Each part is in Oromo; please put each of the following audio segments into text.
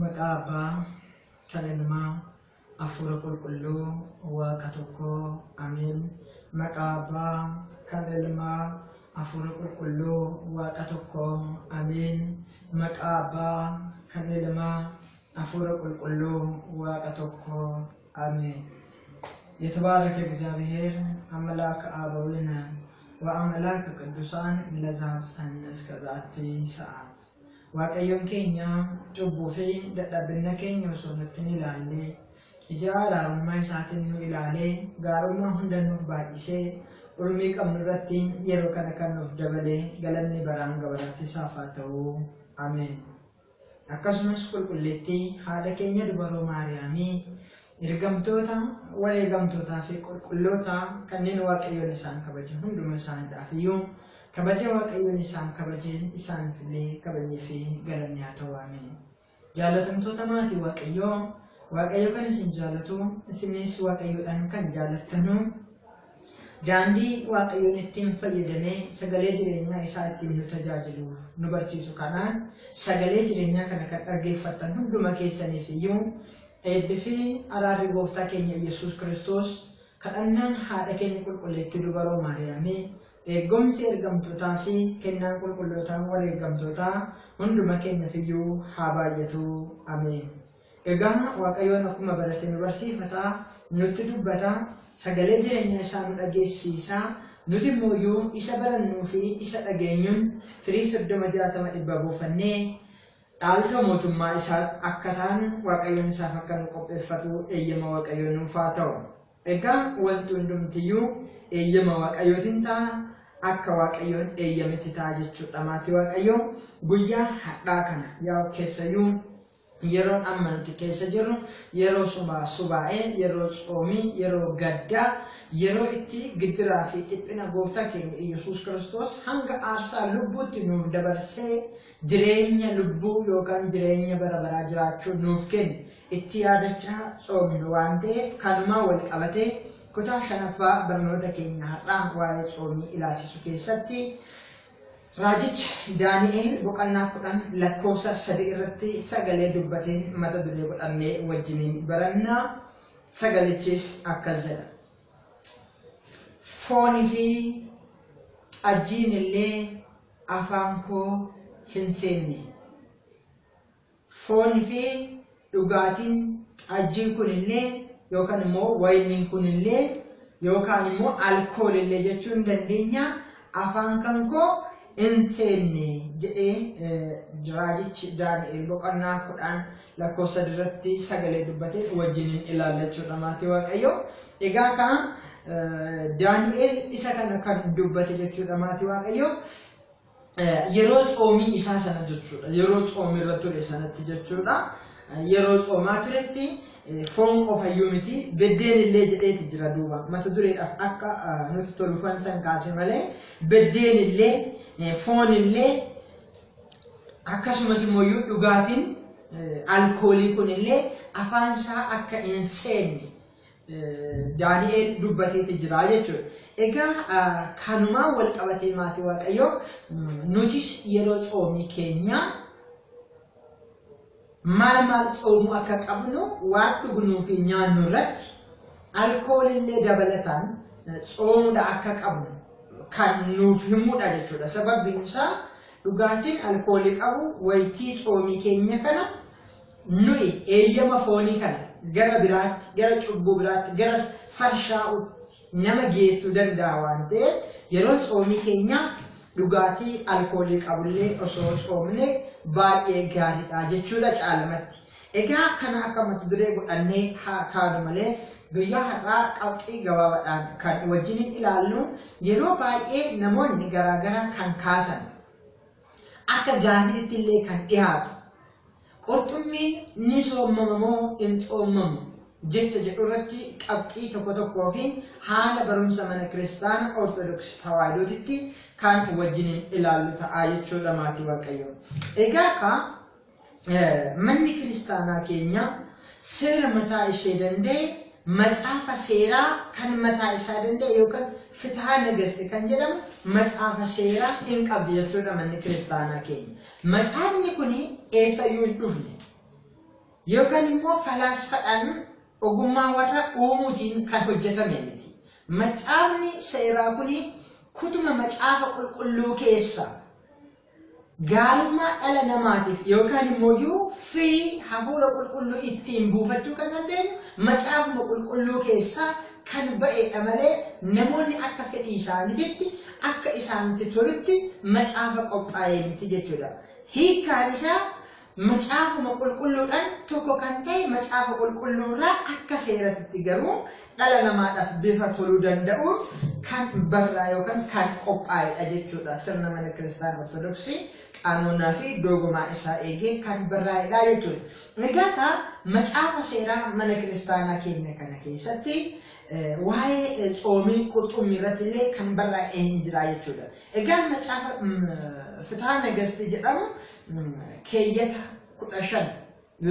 Maqaba kalilma afura qulqullu waaqa tokko amin. Maqaba kalilma afura qulqullu waaqa tokko amin. Maqaba kalilma afura qulqullu waaqa tokko amin. يتبارك እግዚአብሔር አምላክ አበዊነ ወአምላክ ቅዱሳን ለዛብ ጸንስ ከዛቲ ሰዓት waaqayyoon keenya cubbuu fi dadhabina keenya osoo nutti hin ilaalle ijaarummaa isaatiin nu ilaalee gaarummaa hunda nuuf baay'isee ulmii qabnu irratti yeroo kana kan nuuf dabalee galanni baraan gabaraatti isaaf haa ta'u ameen. Akkasumas qulqulleettii haadha keenya dubaroo Maariyaamii ergamtoota wareegamtootaa fi qulqulloota kanneen waaqayyoon isaan kabajan hunduma isaaniidhaaf iyyuu kabaja waaqayyoon isaan kabajan isaaniifillee kabajnii fi galanni haa ta'u ameen. Jaalatamtoota maatii waaqayyo kan isin jaalatu isinis waaqayyoodhaan kan jaalattanu daandii waaqayyoon ittiin fayyadamee sagalee jireenyaa isaa ittiin nu tajaajiluuf nu barsiisu kanaan sagalee jireenyaa kana kan dhaggeeffattan hunduma keessaniif iyyuu eebbii fi araarri gooftaa keenya Yesuus Kiristoos kadhannaan haadha keenya qulqulleettii dubaroo Maariyaamii eegumsi ergamtootaa fi kennaan qulqullootaa wareegamtootaa hunduma keenyaaf iyyuu haa baay'atu ameen. Egaa waaqayyoon akkuma barate nu barsiifata nutti dubbata sagalee jireenyaa isaa nu dhageessiisa nuti immoo isa barannuu fi isa dhageenyuun firii 30-60 buufannee dhaalta mootummaa isaa akka taanu waaqayyoon isaaf akka nu qopheeffatu eeyyama waaqayyoon nuuf haa ta'u. Egaa wanti hundumtiyyuu eeyyama waaqayyootiin ta'a akka waaqayyoon eeyyamitti ta'a jechuudha. Maatii waaqayyoo guyyaa hadhaa kana yaa keessayyuu yeroo amma nuti keessa jirru yeroo subaa'ee yeroo xoomii yeroo gaddaa yeroo itti giddiraa fi dhiphina gooftaa keenya Yesuus Kiristoos hanga aarsaa lubbuutti nuuf dabarsee jireenya lubbuu yookaan jireenya bara baraa jiraachuu nuuf kenne itti yaadachaa xoomnu waan ta'eef kanumaa wal qabatee kutaa 5ffaa barnoota keenya har'aa waa'ee xoomii ilaalchisu keessatti Rajichi Daani'eel boqonnaa 10 lakkoofsa 3 irratti sagalee dubbateen mata duree godhannee wajjiniin barannaa. Sagalichis akkas jedha. Foonii fi ajjiin illee afaan koo hin seenne. Foonii fi dhugaatiin ajjiin kun illee yookaan immoo wayiniin kun illee yookaan immoo alkoolii illee jechuun dandeenya afaan kan koo insenne jedhee Rajichi Daani'eel boqonnaa 10 lakkoofsa 3 irratti sagalee dubbatee wajjiniin ilaallachuudha maatii waaqayyoo. Egaa kan Daani'eel isa kana kan dubbate jechuudha maatii waaqayyoo. Yeroo xoomii isaa sana jechuudha. Yeroo xoomii irra ture sanatti jechuudha. Yeroo xoomaa turetti foon qofayyuu miti beddeen illee jedheeti jira duuba. Mata dureedhaaf akka nuti tolufan san kaase malee beddeen illee foon illee akkasumas immoo dhugaatiin alkoolii kun illee afaan isaa akka hin seenne Daani'eel dubbateeti jira jechuudha. Egaa kanumaa wal qabatee maatii waaqayyoo nutis yeroo xoomii keenya maal xoomuu akka qabnu waan dhugnuu fi nyaannu irratti alkoolii illee dabalataan xoomuudha akka qabnu kan nuuf himuudha jechuudha. Sababni isaa dhugaatiin alkoolii qabu wayitii xoomii keenya kana nuyi eeyyama foonii kana gara biraatti gara cubbuu biraatti gara farshaa'uutti nama geessuu danda'a waan ta'eef yeroo xoomii keenya dhugaatii alkoolii qabullee osoo xoomne baay'ee gaariidha jechuudha caalmatti. Egaa kana akka mata duree godhannee kaanu malee guyyaa har'aa qabxii gabaabaadhaan kan wajjiniin ilaallu yeroo baay'ee namoonni garaagaraa kan kaasan akka gaaffiitti illee kan dhiyaatu qurxummiin ni soomama moo hin soomamu jecha jedhu irratti qabxii tokko fi haala barumsa mana kiristaana ortodoksii tawaahidootitti kan wajjiniin ilaallu ta'a jechuudha maatii waaqayyoo. Egaa manni kiristaanaa keenya seera mataa ishee danda'e macaafa seeraa kan mataa isaa danda'e yookaan Fithaa Negesti kan jedhamu macaafa seeraa hin qabdu jechuudha manni kiristaanaa keenya. Macaafni kun eessayyuu hin dhufne yookaan immoo falaasfaadhaan ogummaa warra uumuutiin kan hojjetame miti. Macaafni seeraa kun kutuma macaafa qulqulluu keessa gaarummaa dhala namaatiif yookaan immoo fi hafuura qulqulluu ittiin buufachuu kan dandeenyu macaafuma qulqulluu keessaa kan ba'eedha malee namoonni akka fedhii isaaniitti akka isaanitti tolutti macaafa qophaa'ee miti jechuudha. Hiikkaan isaa macaafuma qulqulluudhaan tokko kan ta'e macaafa qulqulluurraa akka seeratitti garuu dhala namaadhaaf bifa toluu danda'u kan barraa yookaan kan qophaa'edha jechuudha. Sirna mana kiristaanaa ortodoksii qaanonaa fi dogmaa isaa eegee kan barraa'edha jechuudha. Egaa macaafa seeraa mana kiristaanaa keenya kana keessatti waa'ee xoomii qurxummii irratti illee kan barraa'ee hin jira jechuudha. Egaa macaafa Fithaa Negesti jedhamu keeyyata 15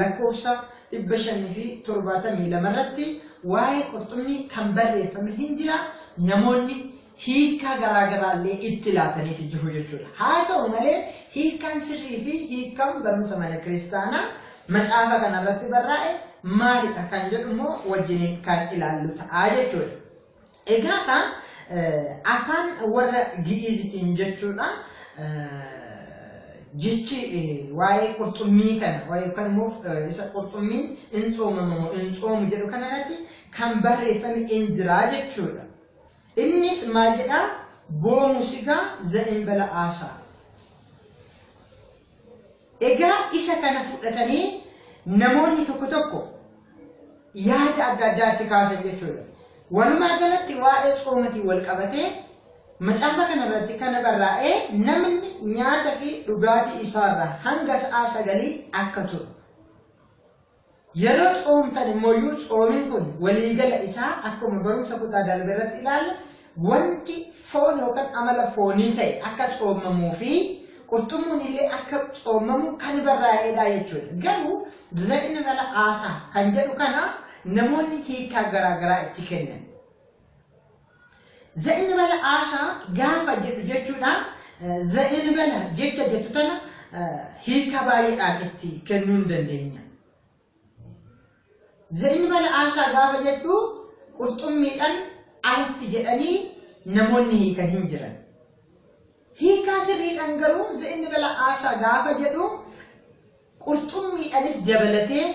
lakkoofsa 572 irratti waa'ee qurxummii kan barreeffame hin jira. Namoonni hiikaa garaagaraallee itti laataniiti jiru jechuudha. Haa ta'u malee hiikaan sirrii fi hiikaan barumsa mana kiristaanaa macaafa kanarratti barraa'e maalidha kan jedhu immoo wajjin kan ilaallu ta'a jechuudha. Egaa afaan warra Gi'iizitiin jechuudha. Jechi waa'ee qurxummii kana yookaan immoo isa qurxummiin hin tsoomu jedhu kanarratti kan barreeffame hin jira jechuudha. Innis maal jedhaa? Boomu sigaa za'inbala aasaa. Egaa isa kana fudhatanii namoonni tokko tokko yaada adda addaatti kaasan jechuudha. Walumaa galatti waa'ee tsoomatii wal qabatee macaafa kanarratti kana barraa'ee namni nyaata fi dhugaatii isaarraa hanga sa'a 9 akka turu. Yeroo tsoomtan immoo tsoomiin kun waliigala isaa akkuma barumsa kutaa darbe irratti ilaalla wanti foon yookaan amala foonii ta'e akka tsoomamuu fi qurxummuun illee akka tsoomamu kan barraa'edha jechuudha. Garuu za'inbala aasaa kan jedhu kana namoonni hiikaa garaagaraa itti kennan. Za'inbala aasaa gaafa jedhu jechuudha. Za'inbala jecha jettu tana hiikaa baay'eedhaan itti kennuu dandeenya. Za'inbala aasaa gaafa jedhu qurxummiidhaan alatti jedhanii namoonni hiikan hin jiran. Hiikaa sirriidhaan garuu za'inbala aasaa gaafa jedhu qurxummiidhaanis dabalatee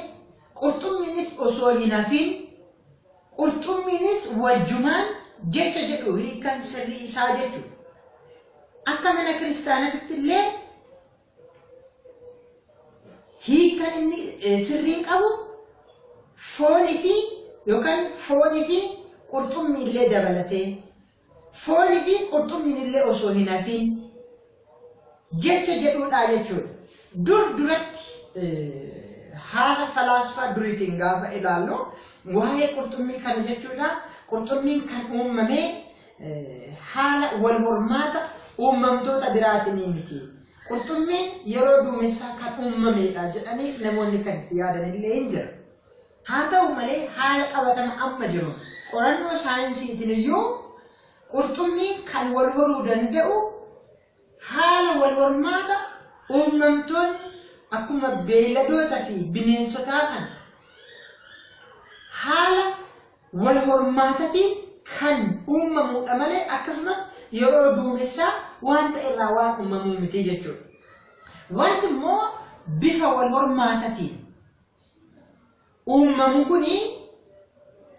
qurxummiinis osoo hin hafiin qurxummiinis wajjumaan jecha jedhu hiikaan sirrii isaa jechuudha. Akka mana kiristaanaatti illee hiikaan inni sirriin qabu foonii fi yookaan foonii fi qurxummii illee dabalatee foonii fi qurxummiin illee osoo hin hafiin jecha jedhuudha jechuudha. Duratti haala falaasfaa duriitiin gaafa ilaallu waa'ee qurxummii kana jechuudha. Qurxummiin kan uumame haala wal hormaata uumamtoota biraatiin miti. Qurxummiin yeroo duumessaa kan uumamedha jedhanii namoonni kan itti yaadan illee hin jira. Haa ta'u malee haala qabatama amma jiru qorannoo saayinsiitiin iyyuu qurxummiin kan wal horuu danda'u haala wal hormaata uumamtoonni akkuma beeyladoota fi bineensotaa kan haala wal hormaatatiin kan uumamuudha malee akkasumas yeroo duumessaa wanta irraa waan uumamuu miti jechuudha. Wanti immoo bifa wal hormaatatiin uumamu kuni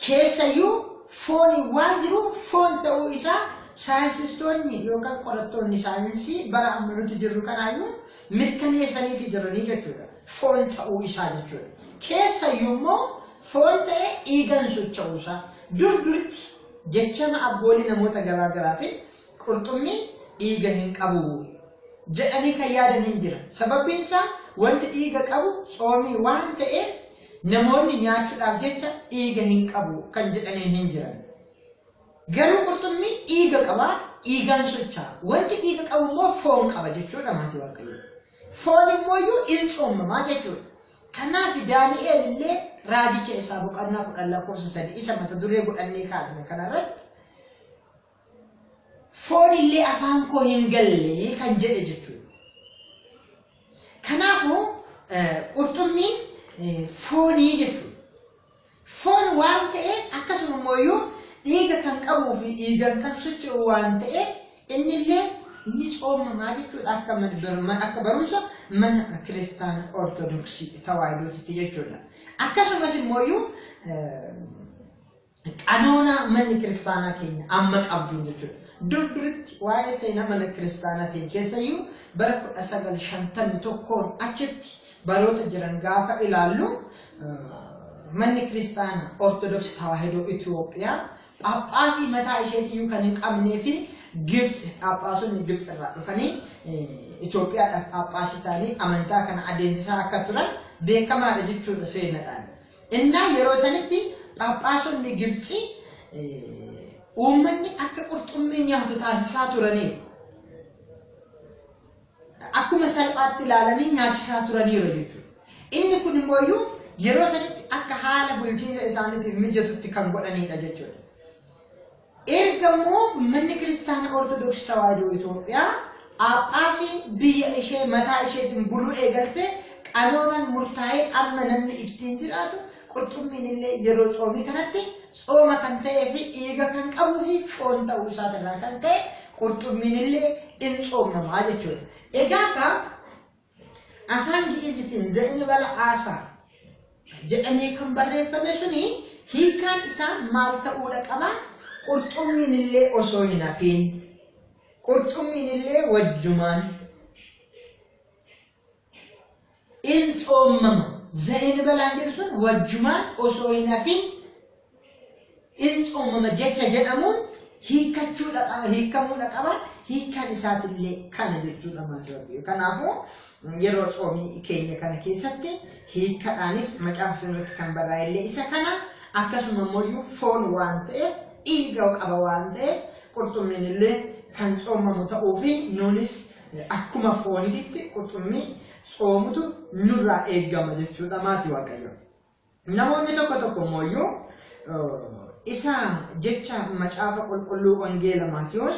keessayyuu foonii waan jiruuf foon ta'uu isaa saayinsistoonni yookaan qorattoonni saayinsii bara amma nuti jirru kanaayyuu mirkaneessaniiti jiranii jechuudha. Foon ta'uu isaa jechuudha. Keessayyuu immoo foon ta'ee dhiigan socho'uu isaa duritti jechama abboolii namoota garaagaraatiin qurxummiin dhiiga hin qabu jedhanii kan yaadan hin jira. Sababbiin isaa wanti dhiiga qabu tsoomii waan ta'eef namoonni nyaachuudhaaf jecha dhiiga hin qabu kan jedhanii hin jiran. Garuu qurxummiin dhiiga qaba, dhiigaan socho'a. Wanti dhiiga qabu immoo foon qaba jechuudha maatii Waaqayyoo. foon immoo in soomamaa jechuudha. Kanaaf Daani'eel illee raajicha isaa boqonnaa 10 lakkoofsa 3 isa mata duree godhannee kaasne kanarratti foon illee afaan koo hin galle kan jedhe jechuudha. Kanaafuu qurxummiin foonii jechuudha. Foon waan ta'eef akkasuma immoo dhiiga kan qabuu fi dhiigan kan socho'u waan ta'eef inni illee ni soomamaa jechuudha akka barumsa mana kiristaana ortodoksii tawaahidootti jechuudha. Akkasumas immoo qanoona manni kiristaanaa keenya amma qabdu jechuudha. Duritti waa'ee seenaa mana kiristaanaatiin keessayyuu bara 1951 achitti baroota jiran gaafa ilaallu manni kiristaanaa ortodoksii tawaahidoo Itoophiyaa Phaaphaasii mataa isheetiyyuu kan hin qabnee fi Gibsi Phaaphaasonni Gibsi irraa dhufanii Itoophiyaadhaaf Phaaphaasii ta'anii amantaa kana adeemsisaa akka turan beekamaadha jechuudha seenaadhaan. Innaa yeroo sanitti Phaaphaasonni Gibsi uummanni akka qurxummii nyaatu taasisaa turaniiru. Akkuma salphaatti ilaalanii nyaachisaa turaniiru jechuudha. Inni kun immoo yeroo sanitti akka haala bulchiinsa isaaniitiif mijatutti kan godhanidha jechuudha. Ergammoo manni kiristaana ortodoksii tawaahidoo Itoophiyaa Phaaphaasii biyya ishee mataa isheetiin buluu eegalte qanoonaan murtaa'ee amma namni ittiin jiraatu qurxummiin illee yeroo xoomii kanatti sooma kan ta'ee fi dhiiga kan qabuu fi foon ta'uu isaatirraa kan ta'e qurxummiin illee in soomamaa jechuudha. Egaa afaan Gi'izitiin ze'ni bal'aasaa jedhamee kan barreeffame suni hiikaan isaa maal ta'uudha qaba? Qurxummiin illee osoo hin hafiin, qurxummiin illee wajjumaan in soomama. Ze'ni balaan jedhu sun wajjumaan osoo hin hafiin in soomama jecha jedhamuun hiikamuudha qaba. Hiikaan isaatillee kana jechuudha maatiiwwan. Kanaafuu yeroo xoomii keenya kana keessatti hiikadhaanis macaafa sirriitti kan barraa'e illee isa kana akkasuma immoo foon waan ta'eef dhiiga qaba waan ta'eef qurxummiin illee kan soomamu ta'uu fi nuunis akkuma fooniitti qurxummii soomutu nurraa eegama jechuudha maatii Waaqayyo. Namoonni tokko immoo isa jecha macaafa qulqulluu wangeela Maatiyoos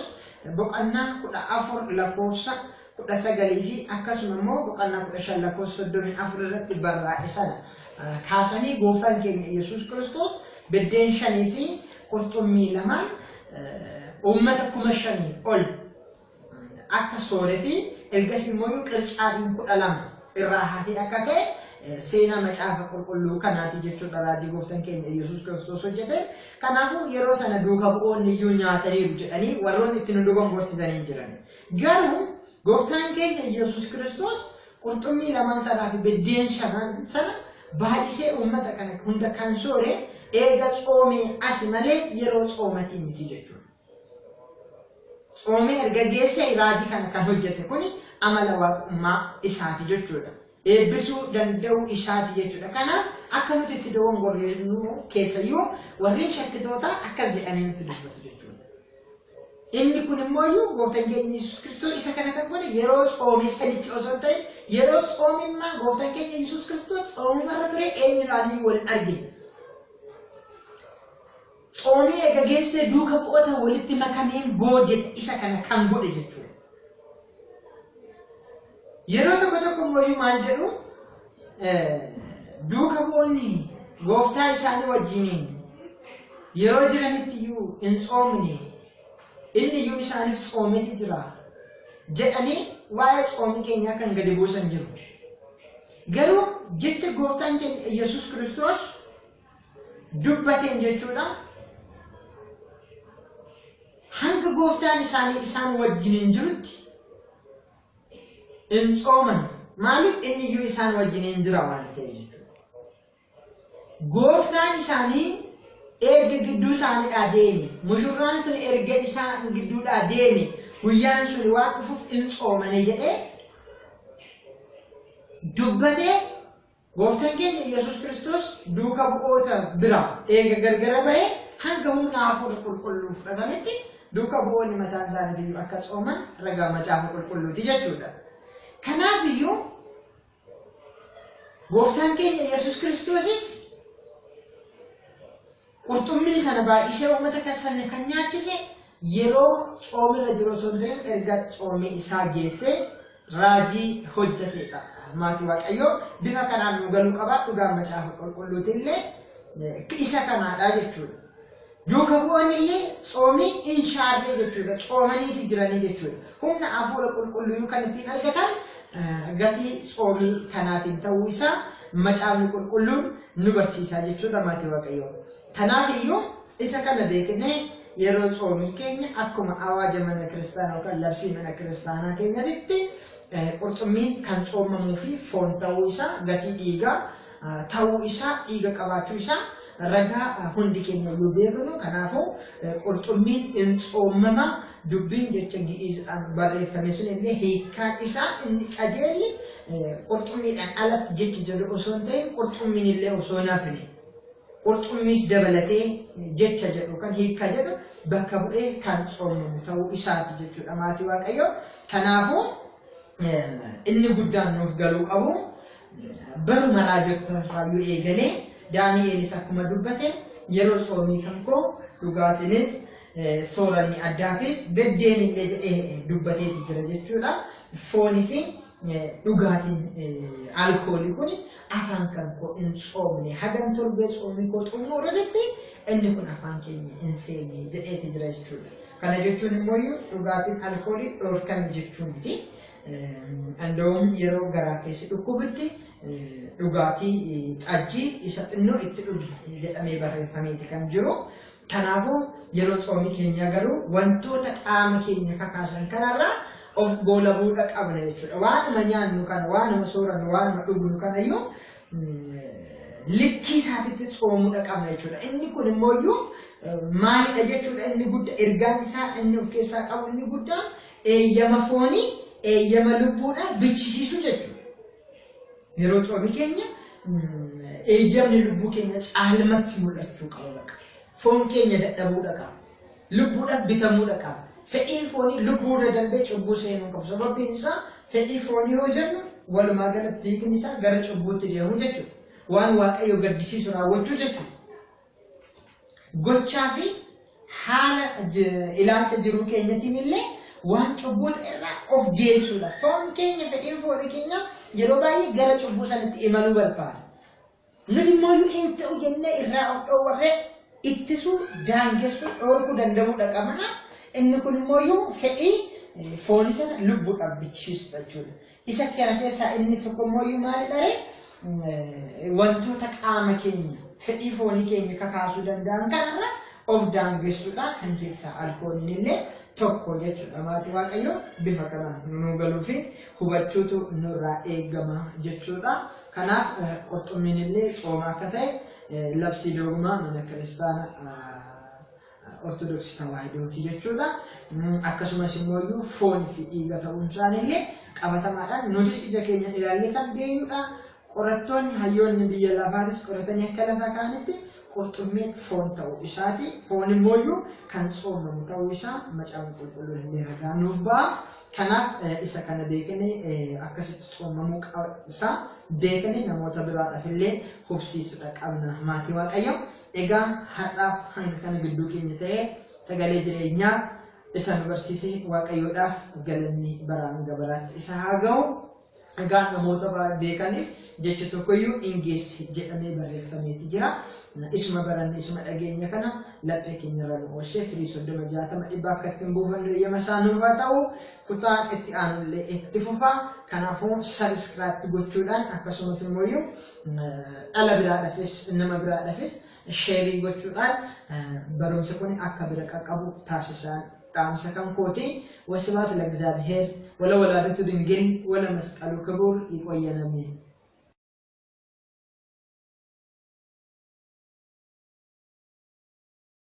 boqonnaa 14 lakkoofsa 19 fi akkasuma immoo boqonnaa 15 lakkoofsa 34 irratti barraa'e sana kaasanii gooftaan keenya Yesuus Kiristoos biddeen 5 fi qurxummii 2 uummata 5,000 ol akka sooree fi ergasii immoo qircaatiin 12 irraa hafee akka ta'e seenaa macaafa qulqulluu kanaati jechuudha raajii gooftaan keenya Yesuus Kiristoos hojjete. Kanaafuu yeroo sana duuka bu'oonni iyyuu nyaataniiru jedhanii warroonni itti nu dogongorsiisanii jiran. Garuu gooftaan keenya Yesuus Kiristoos qurxummii 2 sanaa fi biddeen 5 sana baay'isee uummata kana hunda kan soore eega xoomee asi malee yeroo xoomatii miti jechuudha. Xoomee erga geessee raajii kana kan hojjete kuni amala waaqummaa isaati jechuudha. Eebbisuu danda'u isaati jechuudha. Kanaaf akka nuti itti dogongorreenu keessayyuu warreen shakkitoota akkas jedhanii nutti dubbatu jechuudha. Inni kun immoo gooftaan keenya Yesuus Kiristoos isa kana kan godhe yeroo xoomii sanitti osoo ta'e yeroo xoomimmaa gooftaan keenya Yesuus Kiristoos xoomimarra ture eenyudhaan wal argine. Xoomii eega geessee duuka bu'oota walitti makameen booda isa kana kan godhe jechuudha. Yeroo tokko immoo maal jedhu duuka bu'oonni gooftaa isaanii wajjiniin yeroo jiranitti iyyuu hin xoomne inni iyyuu isaaniif xoomeeti jira jedhanii waa'ee xoomii keenyaa kan gadi buusan jiru. Garuu jecha gooftaan keenya Yesuus Kiristoos dubbateen jechuudha. Hanga gooftaan isaanii isaan wajjiniin jirutti in xooman maaliif inni iyyuu isaan wajjiniin jira waan ta'eef gooftaan isaanii erga gidduu isaaniidhaa deeme mushurraan sun erga isaan gidduudhaa deeme guyyaan sun waan dhufuuf in xoomane jedhee dubbatee gooftaan keenya Yesuus Kiristoos duuka bu'oota bira eega gargara bahee hanga humna hafuura qulqulluu fudhatanitti duuka bu'oonni mataan isaaniitii akka xooman ragaa macaafa qulqulluuti jechuudha. Kanaafiyyuu gooftaan keenya Yesuus Kiristoosis qurxummii sana baay'isee uummata keessan kan nyaachise yeroo xoomirra jiru sondeen erga xoomii isaa geesse raajii hojjetedha. Maatii Waaqayyoo bifa kanaan nu galuu qaba. Dhugaan macaafa qulqulluutillee isa kanaadha jechuudha. Duuka bu'anillee xoomii hin shaarree jechuudha. Xoomaniiti jiranii jechuudha. Humna hafuura qulqulluu kan ittiin argatan gatii xoomii kanaatiin ta'uu isaa macaafni qulqulluun nu barsiisaa jechuudha maatii Waaqayyoo. Kanaafiyyuu isa kana beeknee yeroo xoomii keenya akkuma awaaja mana kiristaanaa yookaan labsii mana kiristaanaa keenyatti qurxummiin kan xoomamuu fi foon ta'uu isaa gatii dhiigaa ta'uu isaa dhiiga qabaachuu isaa ragaa hundi keenya yoo beeknu kanaafuu qurxummiin hin xoomama dubbiin jecha gi'iidhaan barreeffame sun illee hiikkaan isaa inni qajeelli qurxummiidhaan alatti jechi jedhu osoo hin ta'in qurxummiin illee osoo hin hafne qurxummiis dabalatee jecha jedhu kan hiikka jedhu bakka bu'ee kan xoomamu ta'uu isaati jechuudha maatii Waaqayyoo. Kanaafuu inni guddaan nuuf galuu qabu baruma raajota irraa eegalee Daani'elis akkuma dubbate yeroo xoomii kan koo dhugaatiinis sooranni addaatis beddeen illee jedhee dubbateeti jira jechuudha. Foonii fi dhugaatiin alkoolii kun afaan kan koo hin xoomne hagan torbee xoomii koo xumuurratti inni kun afaan keenya hin seenne jedheeti jira jechuudha. Kana jechuun immoo dhugaatiin alkoolii dhorkame jechuun miti. Andoon yeroo garaa keessi dhukkubitti dhugaatii xajjii isa xinnoo itti dhugi jedhamee barreeffameeti kan jiru. Kanaafuu yeroo xoomii keenya garuu wantoota qaama keenya kakaasan kanarraa of goolabuudha qabna jechuudha. Waanuma nyaannu kana, waanuma soorannu, waanuma dhugnu kanayyuu likkii isaatitti xoomuudha qabna jechuudha. Inni kun immoo maalidha jechuudha inni guddaa ergaan isaa inni of keessaa qabu inni guddaa eeyyama foonii eeyyama lubbuudha bichisiisu jechuudha. Yeroo xoomii keenya eeyyamni lubbuu keenya caalmatti mul'achuu qaba. Foon keenya dadhabuudha qaba. Lubbuudhaaf bitamuudha qaba. Fedhiin foonii lubbuurra darbee cubbuu seenuu qabu. Sababbiin isaa fedhii foonii yoo jennu walumaa galatti hiikni isaa gara cubbuutti deemuu jechuudha. Waan Waaqayyo gaddisiisu raawwachuu jechuudha. Gochaa fi haala ilaalcha jiruu keenyatiin illee waan cubbuuta irraa of deebisuudha. Foon keenya fedhiin foonii keenya yeroo baay'ee gara cubbuu sanatti imaluu barbaada. Nuti immoo hin ta'u jennee irraa of dhoowwarree ittisuu daangessuu dhorkuu danda'uudha qabna. Inni kun immoo fedhii foonii sana lubbuudhaaf bichisiisu jechuudha. Isa kana keessaa inni tokko immoo maalidha? Wantoota qaama keenya fedhii foonii keenya kakaasuu danda'an kanarra of daangessuudha. San keessaa alkooliin illee tokko jechuudha. Maatii Waaqayyoo bifa kanaan nu galuu fi hubachuutu nurraa eegama jechuudha. Kanaaf qurxummiin illee xooma akka ta'e labsii dogmaa mana kiristaana Ortodoksii Tawaahidooti jechuudha. Akkasumas immoo foonii fi dhiiga ta'uun isaaniillee qabatamaadhaan nutis ija keenya ilaallee kan beeknudha. Qorattoonni hayyoonni biyya lafaatis qoratanii akka lafa kaanitti qurxummiin foon ta'uu isaati. Foon immoo kan xoomamu ta'uu isaa macaafni qulqulluun illee ragaa nuuf ba'a. Kanaaf isa kana beeknee akkasitti xoomamuu isaa beeknee namoota biraadhaaf illee hubsiisuudha qabna maatii Waaqayyoo. Egaa har'aaf hanga kana gidduu keenya ta'ee sagalee jireenyaa isa nu barsiise Waaqayyoodhaaf galanni baraan gabaraatti isa haa ga'u. Egaa namoota beekaniif jecha tokkoyyuu ingeessi jedhamee barreeffameeti jira. Isuma baranne isuma dhageenya kana laphee keenya irra nu oolchee firii 30-60 akka ittiin buufannu eeyyama isaa nuuf haa ta'u. Kutaan itti aanullee itti fufa. Kanaafuu sabiskiraayib gochuudhaan akkasumas immoo dhala biraadhaafis nama biraadhaafis sheerii gochuudhaan barumsa kun akka bira qaqqabu taasisan dhaamsa kan kooti. Wasibaat ለእግዚአብሔር ወለወላዲቱ ድንግል ወለመስቀሉ ክቡር ይቆየን።